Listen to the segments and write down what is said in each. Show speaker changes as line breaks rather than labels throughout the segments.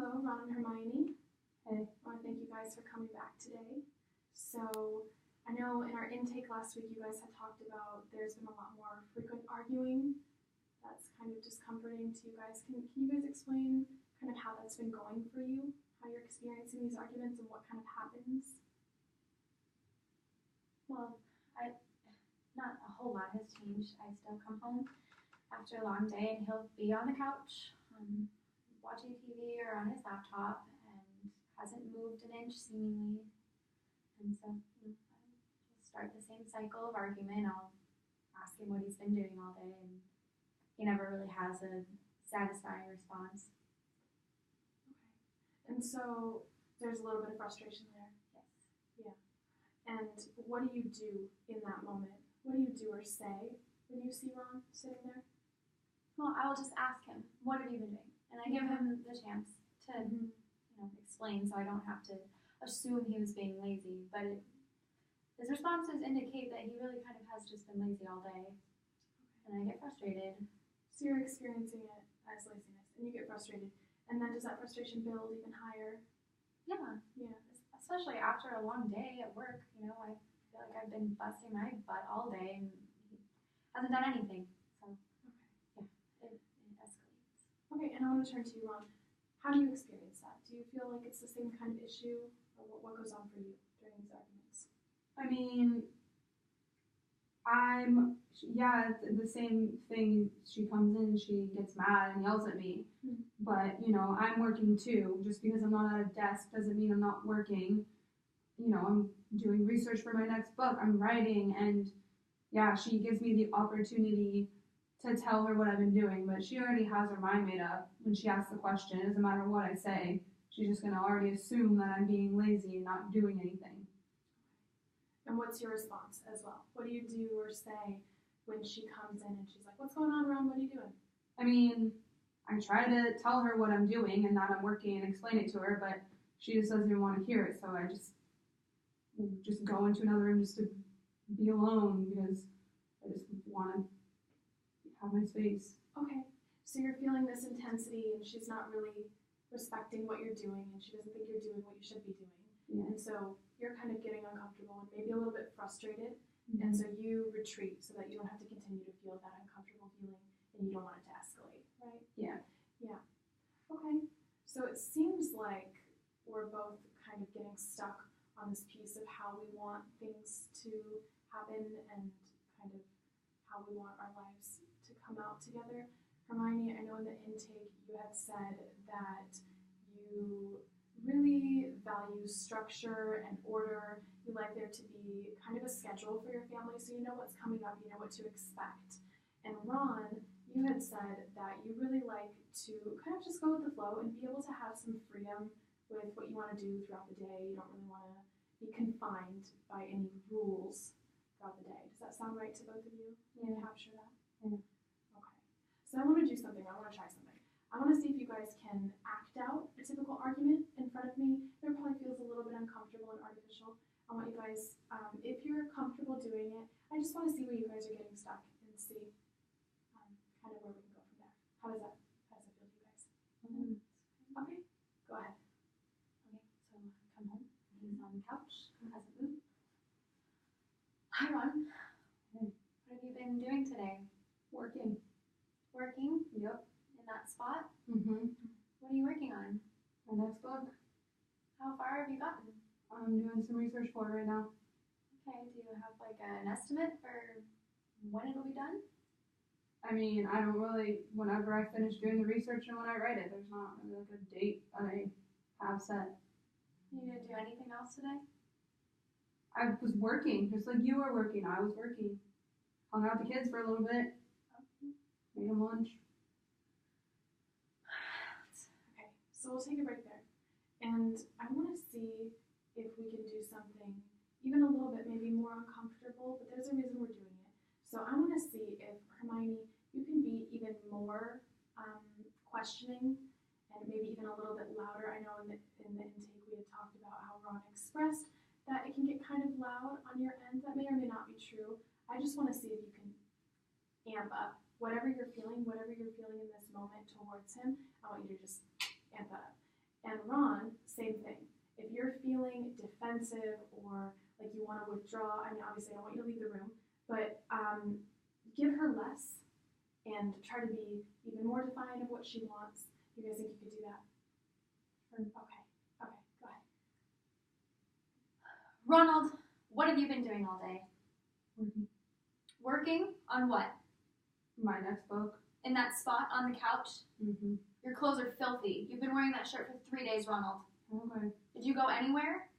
Hello, Ron and Hermione.
Hey.
I want to thank you guys for coming back today. So, I know in our intake last week, you guys had talked about there's been a lot more frequent arguing. That's kind of discomforting to you guys. Can you guys explain kind of how that's been going for you? How you're experiencing these arguments and what kind of happens?
Well, not a whole lot has changed. I still come home after a long day and he'll be on the couch watching TV or on his laptop and hasn't moved an inch seemingly. And so I just start the same cycle of argument. I'll ask him what he's been doing all day and he never really has a satisfying response.
Okay. And so there's a little bit of frustration there.
Yes.
Yeah. And what do you do in that moment? What do you do or say when you see Ron sitting there?
Well, I'll just ask him, what have you been doing? And I give him the chance to, explain so I don't have to assume he was being lazy. But his responses indicate that he really kind of has just been lazy all day. And I get frustrated.
So you're experiencing it as laziness, and you get frustrated. And then does that frustration build even higher?
Yeah.
Yeah.
Especially after a long day at work, I feel like I've been busting my butt all day and he hasn't done anything. So, it escalates.
Okay, and I want to turn to you, Ron. How do you experience that? Do you feel like it's the same kind of issue, or what goes on for you during these arguments?
I mean, it's the same thing. She comes in, she gets mad and yells at me.
Mm-hmm.
But, I'm working too. Just because I'm not at a desk doesn't mean I'm not working. I'm doing research for my next book. I'm writing, and she gives me the opportunity to tell her what I've been doing, but she already has her mind made up when she asks the question. It doesn't matter what I say. She's just going to already assume that I'm being lazy and not doing anything.
And what's your response as well? What do you do or say when she comes in and she's like, what's going on, Ron? What are you doing?
I mean, I try to tell her what I'm doing and that I'm working and explain it to her, but she just doesn't even want to hear it. So I just go into another room just to be alone because I just want to have my space.
Okay, so you're feeling this intensity and she's not really respecting what you're doing and she doesn't think you're doing what you should be doing.
Yeah.
And so you're kind of getting uncomfortable and maybe a little bit frustrated.
Mm-hmm.
And so you retreat so that you don't have to continue to feel that uncomfortable feeling and you don't want it to escalate, right?
Yeah.
Yeah. Okay. So it seems like we're both kind of getting stuck on this piece of how we want things to happen and kind of how we want our lives to come out together. Hermione, I know in the intake you had said that you really value structure and order. You like there to be kind of a schedule for your family so you know what's coming up, you know what to expect. And Ron, you had said that you really like to kind of just go with the flow and be able to have some freedom with what you want to do throughout the day. You don't really want to be confined by any rules throughout the day. Does that sound right to both of you? Can you capture that?
Yeah.
Okay. So I want to do something. I want to try something. I want to see if you guys can act out a typical argument in front of me. It probably feels a little bit uncomfortable and artificial. I want you guys, if you're comfortable doing it, I just want to see where you guys are getting stuck and see kind of where we can go from there. How does that feel to you guys?
Mm-hmm.
Okay, go ahead.
Okay, so I come home. He's on the couch. He hasn't moved. Hi, Ron.
Hey.
What have you been doing today?
Working.
Working?
Yep.
In that spot?
Mm-hmm.
What are you working on?
My next book.
How far have you gotten?
I'm doing some research for it right now.
Okay, do you have like an estimate for when it'll be done?
I mean, I don't really, whenever I finish doing the research and when I write it, there's not really like a date that I have set.
You didn't do anything else today?
I was working, just like you were working. I was working. Hung out with the kids for a little bit. Made them lunch.
Okay, so we'll take a break there. And I want to see if we can do something even a little bit maybe more uncomfortable, but there's a reason we're doing it. So I want to see if, Hermione, you can be even more questioning and maybe even a little bit louder. I know in the intake we had talked about how Ron expressed that it can get kind of loud on your end. That may or may not be true. I just want to see if you can amp up whatever you're feeling in this moment towards him. I want you to just amp that up. And Ron, same thing. If you're feeling defensive or like you want to withdraw, I mean, obviously I don't want you to leave the room, but give her less and try to be even more defiant of what she wants. You guys think you could do that? Okay, go ahead.
Ronald, what have you been doing all day?
Working.
Working on what?
My next book.
In that spot on the couch?
Mm-hmm.
Your clothes are filthy. You've been wearing that shirt for 3 days, Ronald.
Okay.
Did you go anywhere?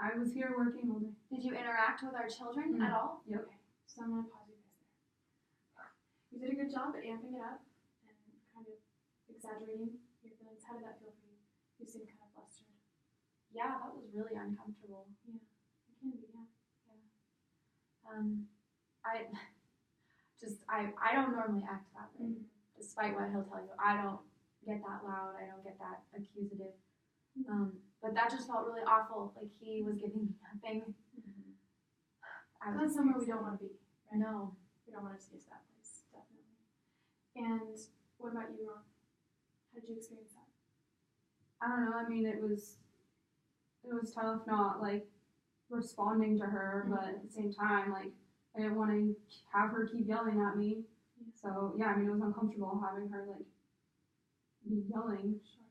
I was here working all day.
Did you interact with our children at all?
Yep.
Okay, so I'm going to pause you guys there. You did a good job at amping it up and kind of exaggerating your feelings. How did that feel for you? You seemed kind of flustered.
Yeah, that was really uncomfortable.
Yeah, it can be, yeah.
I don't normally act that way,
Mm-hmm.
despite what he'll tell you. I don't get that loud. I don't get that accusative. But that just felt really awful. Like he was giving me nothing.
Mm-hmm. That's somewhere we don't want to be, right?
No.
We don't want to get to that place, definitely. And what about you, Ron? How did you experience that?
I don't know. I mean, it was tough not like responding to her, but at the same time, like I didn't want to have her keep yelling at me.
Yeah.
So yeah, I mean, it was uncomfortable having her like be yelling.
Sure.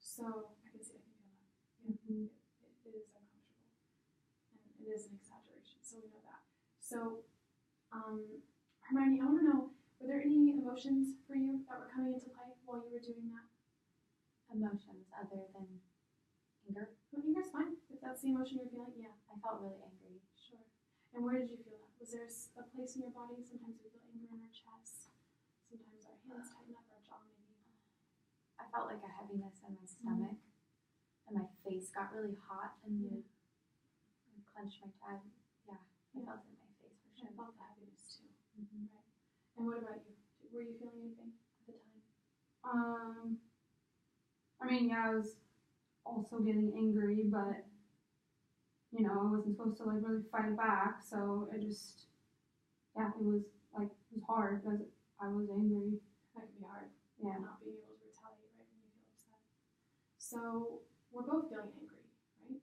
So I can see that you feel that. Yeah.
Mm-hmm.
It is uncomfortable, and it is an exaggeration. So we know that. So, Hermione, I want to know, were there any emotions for you that were coming into play while you were doing that?
Emotions other than anger.
Well, anger's fine. If that's the emotion you're feeling, yeah.
I felt really angry.
Sure. And where did you feel that? Was there a place in your body? Sometimes we feel anger in our chest. Sometimes our hands tighten up, our jaw maybe.
I felt like a heaviness in my stomach, and my face got really hot, and I clenched my jaw. Yeah, I felt it in my face for sure.
I felt the heaviness too.
Mm-hmm.
Right. And what about you? Were you feeling anything at the time?
I mean, yeah, I was also getting angry, but you know, I wasn't supposed to like really fight back, so it just, yeah, it was hard because I was angry.
That could be hard.
Yeah.
Not being able to retaliate right when you feel upset. So we're both feeling angry, right?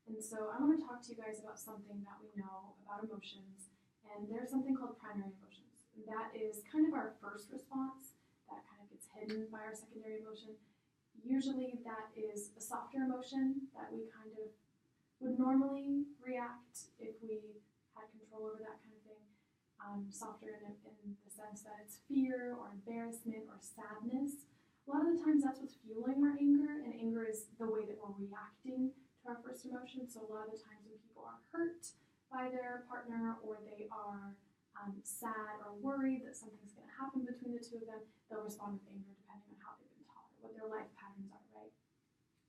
And so I want to talk to you guys about something that we know about emotions, and there's something called primary emotions. And that is kind of our first response that kind of gets hidden by our secondary emotion. Usually that is a softer emotion that we kind of would normally react if we had control over that kind of thing. Softer in the sense that it's fear or embarrassment or sadness. A lot of the times that's what's fueling our anger, and anger is the way that we're reacting to our first emotion. So a lot of the times when people are hurt by their partner or they are sad or worried that something's going to happen between the two of them, they'll respond with anger depending on how they've been taught or what their life patterns are, right?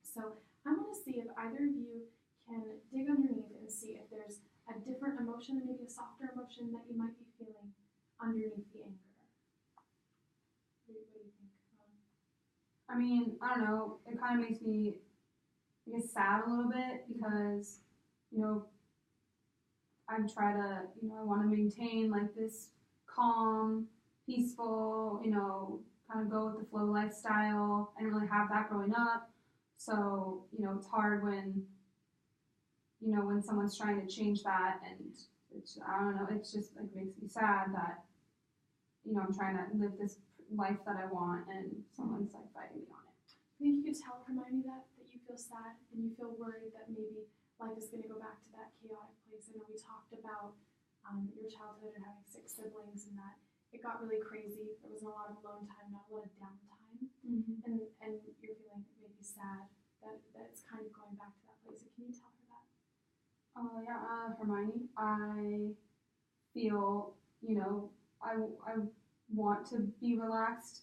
So I want to see if either of you can dig underneath and see if there's a different emotion, maybe a softer emotion that you might be feeling underneath the anger. What do you think?
I mean, I don't know. It kind of makes me, I guess, sad a little bit because, you know, I try to, you know, I want to maintain like this calm, peaceful, you know, kind of go with the flow lifestyle. I didn't really have that growing up. So, you know, it's hard when, you know, when someone's trying to change that, and it's, I don't know, it's just like makes me sad that, you know, I'm trying to live this life that I want and someone's like fighting me on it.
I think you could tell Hermione that you feel sad and you feel worried that maybe life is going to go back to that chaotic place. I know we talked about your childhood and having 6 siblings and that it got really crazy. There wasn't a lot of alone time, not a lot of downtime.
Mm-hmm.
And you're feeling maybe sad that it's kind of going back to that place. So can you tell her that?
Hermione, I feel, you know, I want to be relaxed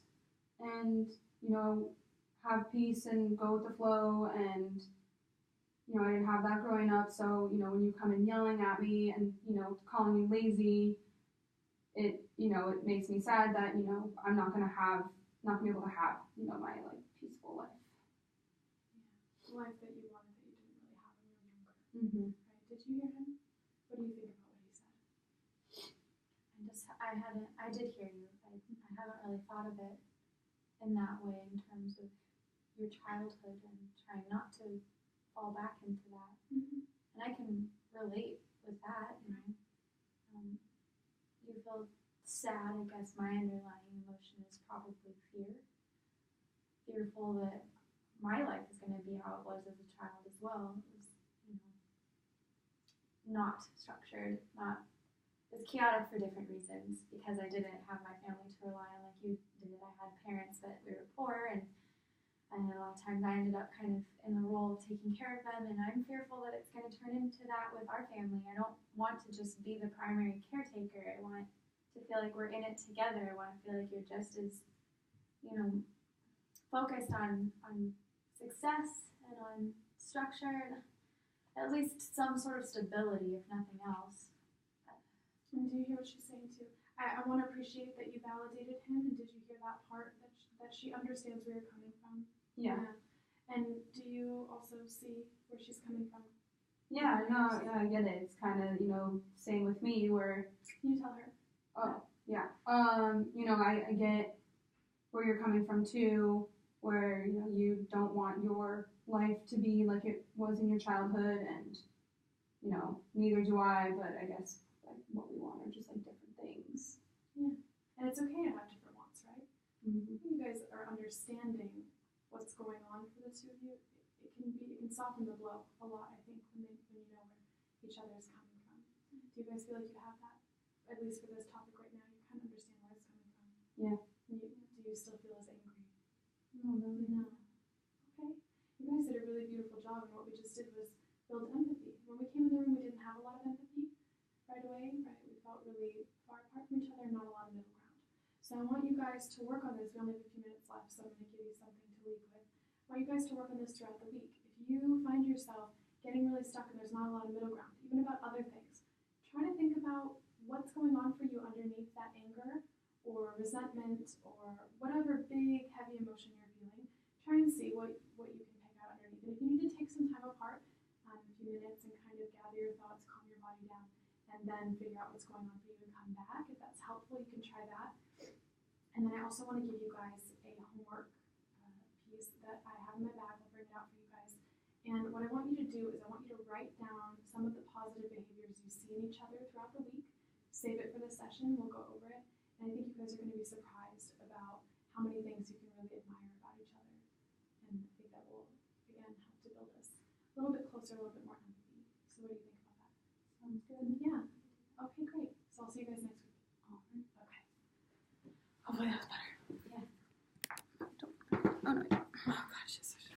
and, you know, have peace and go with the flow, and, you know, I didn't have that growing up, so, you know, when you come in yelling at me and, you know, calling me lazy, it, you know, it makes me sad that, you know, I'm not gonna be able to have, you know, my, like, peaceful life.
Yeah. The life that you wanted that you didn't really have when you were younger.
Mm-hmm.
Right? Did you hear him? What do you think about what he said?
I did hear you. I haven't really thought of it in that way in terms of your childhood and trying not to fall back into that.
Mm-hmm.
And I can relate with that, you know. You feel sad, I guess my underlying emotion is probably fear. Fearful that my life is going to be how it was as a child as well. It was, you know, not structured, it was chaotic for different reasons because I didn't have my family to rely on like you did. I had parents that we were poor and a lot of times I ended up kind of in the role of taking care of them, and I'm fearful that it's going to turn into that with our family. I don't want to just be the primary caretaker. I want to feel like we're in it together. I want to feel like you're just as, you know, focused on success and on structure and at least some sort of stability, if nothing else.
And do you hear what she's saying too? I want to appreciate that you validated him, and did you hear that part that she understands where you're coming from?
Yeah.
And do you also see where she's coming from?
Yeah, no, yeah, I get it. It's kind of, you know, same with me where.
Can you tell her?
Oh, yeah. You know, I get where you're coming from too, where, you know, you don't want your life to be like it was in your childhood, and, you know, neither do I, but I guess, like, what we want are just, like, different things.
Yeah. And it's okay to have different wants, right?
Mm-hmm.
You guys are understanding what's going on for the two of you. It can soften the blow a lot, I think, when you know where each other is coming from. Do you guys feel like you have that? At least for this topic right now, you kind of understand where it's coming from.
Yeah.
Do you still feel as angry?
No, really.
No. Okay. You guys did a really beautiful job, and what we just did was build empathy. When we came in the room, we didn't have a lot of empathy right away, right? We felt really far apart from each other, not a lot of middle ground. So I want you guys to work on this. We only have a few minutes left, so I'm going to give you something to leave with. I want you guys to work on this throughout the week. If you find yourself getting really stuck and there's not a lot of middle ground, even about other things, try to think about what's going on for you underneath that anger or resentment or whatever big, heavy emotion you're feeling. Try and see what you can pick out underneath. And if you need to take some time apart, a few minutes, and kind of gather your thoughts, calm your body down, and then figure out what's going on for you and come back. If that's helpful, you can try that. And then I also want to give you guys a homework piece that I have in my bag. I'll bring it out for you guys. And what I want you to do is I want you to write down some of the positive behaviors you see in each other throughout the week. Save it for the session. We'll go over it. And I think you guys are going to be surprised about how many things you can really admire about each other. And I think that will, again, help to build us a little bit closer, a little bit more empathy. So what do you think about that?
Sounds good.
Yeah. Okay, great. So I'll see you guys next week.
All right.
Okay. Hopefully that's better.
Yeah.
Oh, no. Oh, gosh.